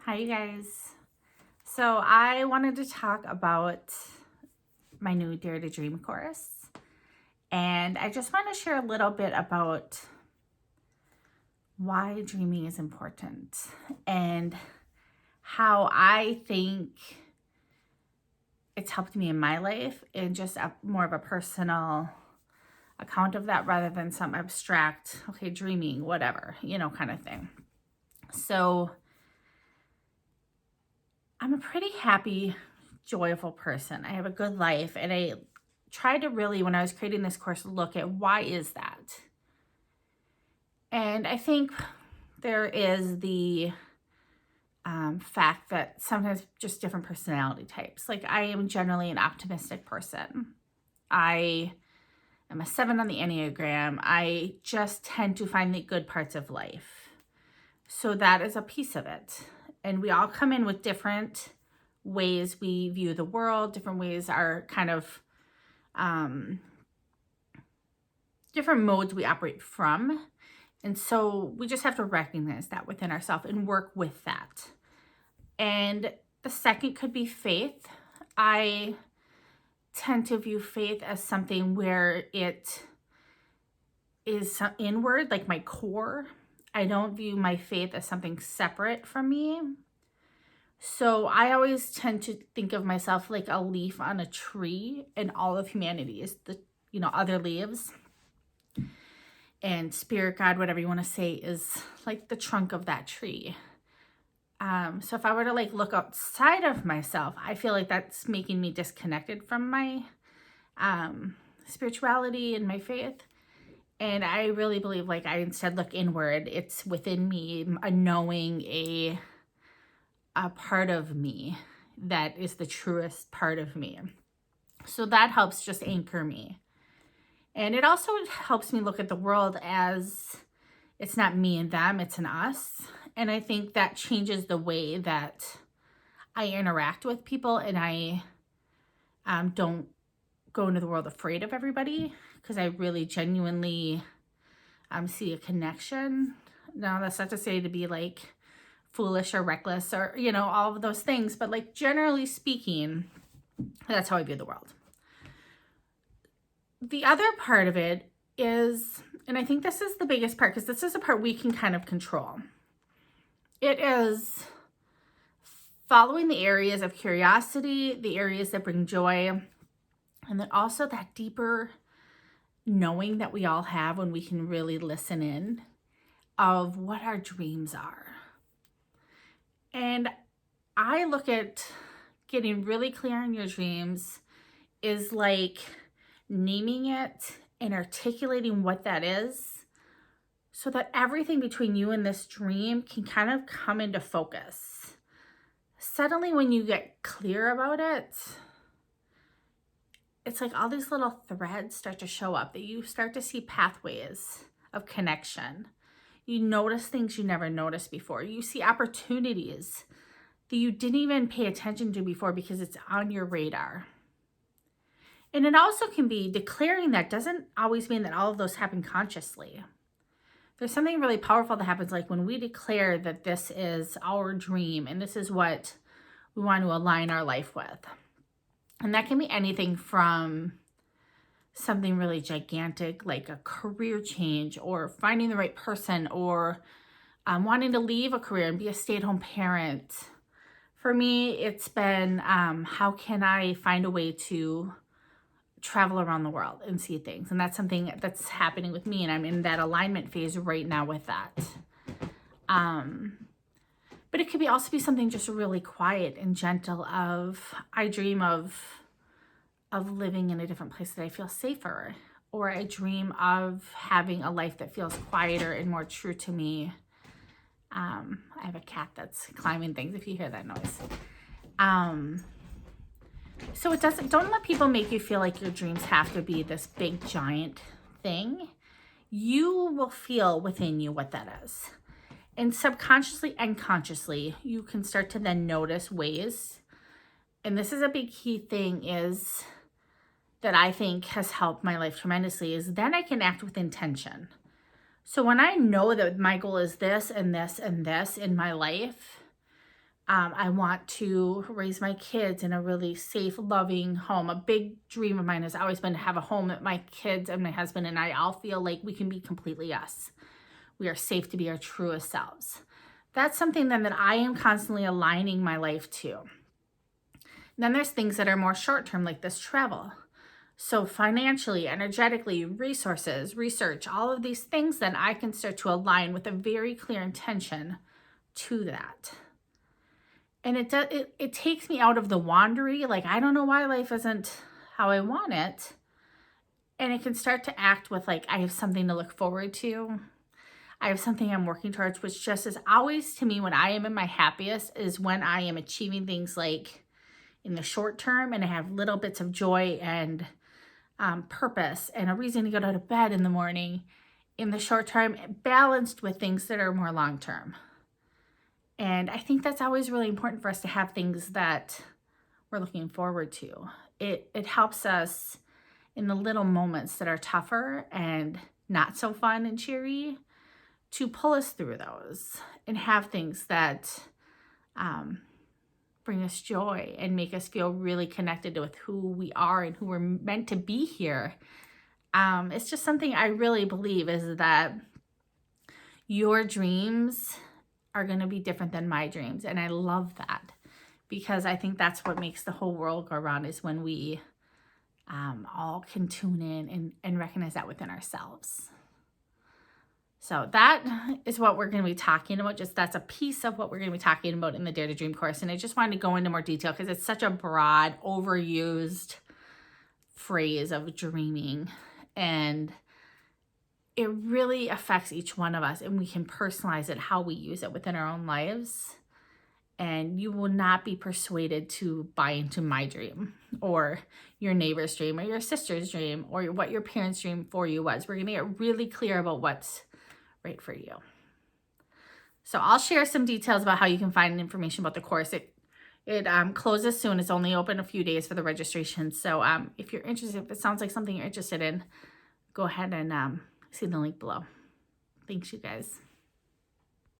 Hi, you guys. So I wanted to talk about my new Dare to Dream course. And I just want to share a little bit about why dreaming is important and how I think it's helped me in my life and just more of a personal account of that rather than some abstract, okay, dreaming, whatever, kind of thing. So I'm a pretty happy, joyful person. I have a good life, and I tried to really, when I was creating this course, look at why is that? And I think there is the fact that sometimes just different personality types. Like I am generally an optimistic person. I am a 7 on the Enneagram. I just tend to find the good parts of life. So that is a piece of it. And we all come in with different ways we view the world, different ways are kind of different modes we operate from. And so we just have to recognize that within ourselves and work with that. And the second could be faith. I tend to view faith as something where it is inward, like my core. I don't view my faith as something separate from me. So I always tend to think of myself like a leaf on a tree, and all of humanity is the, other leaves. And spirit, God, whatever you want to say, is like the trunk of that tree. So if I were to look outside of myself, I feel like that's making me disconnected from my spirituality and my faith. And I really believe I instead look inward. It's within me, a knowing, a part of me that is the truest part of me. So that helps just anchor me. And it also helps me look at the world as it's not me and them, it's an us. And I think that changes the way that I interact with people, and I don't go into the world afraid of everybody, because I really genuinely see a connection. Now, that's not to say to be foolish or reckless or, all of those things, but generally speaking, that's how I view the world. The other part of it is, and I think this is the biggest part, because this is a part we can kind of control. It is following the areas of curiosity, the areas that bring joy, and then also that deeper knowing that we all have when we can really listen in of what our dreams are. And I look at getting really clear on your dreams is like naming it and articulating what that is, so that everything between you and this dream can kind of come into focus. Suddenly, when you get clear about it, it's like all these little threads start to show up, that you start to see pathways of connection. You notice things you never noticed before. You see opportunities that you didn't even pay attention to before because it's on your radar. And it also can be declaring that doesn't always mean that all of those happen consciously. There's something really powerful that happens when we declare that this is our dream and this is what we want to align our life with. And that can be anything from something really gigantic like a career change, or finding the right person, or wanting to leave a career and be a stay-at-home parent. For me, it's been how can I find a way to travel around the world and see things. And that's something that's happening with me, and I'm in that alignment phase right now with that. But it could also be something just really quiet and gentle of, I dream of living in a different place that I feel safer, or I dream of having a life that feels quieter and more true to me. I have a cat that's climbing things if you hear that noise. So don't let people make you feel like your dreams have to be this big giant thing. You will feel within you what that is. And subconsciously and consciously, you can start to then notice ways. And this is a big key thing is that I think has helped my life tremendously, is then I can act with intention. So when I know that my goal is this and this and this in my life, I want to raise my kids in a really safe, loving home. A big dream of mine has always been to have a home that my kids and my husband and I all feel like we can be completely us. We are safe to be our truest selves. That's something then that I am constantly aligning my life to. Then there's things that are more short-term, like this travel. So financially, energetically, resources, research, all of these things, then I can start to align with a very clear intention to that. And it takes me out of the wandery, like I don't know why life isn't how I want it. And it can start to act with like, I have something to look forward to. I have something I'm working towards, which just is always to me when I am in my happiest is when I am achieving things like in the short term and I have little bits of joy and purpose and a reason to get out of bed in the morning in the short term, balanced with things that are more long term. And I think that's always really important for us to have things that we're looking forward to. It helps us in the little moments that are tougher and not so fun and cheery to pull us through those and have things that bring us joy and make us feel really connected with who we are and who we're meant to be here. It's just something I really believe is that your dreams are going to be different than my dreams. And I love that because I think that's what makes the whole world go around is when we all can tune in and recognize that within ourselves. So that is what we're going to be talking about. Just that's a piece of what we're going to be talking about in the Dare to Dream course. And I just wanted to go into more detail because it's such a broad, overused phrase of dreaming. And it really affects each one of us, and we can personalize it how we use it within our own lives. And you will not be persuaded to buy into my dream or your neighbor's dream or your sister's dream or what your parents' dream for you was. We're going to get really clear about what's right for you. So I'll share some details about how you can find information about the course. It closes soon. It's only open a few days for the registration. So if you're interested, if it sounds like something you're interested in, go ahead and see the link below. Thanks, you guys.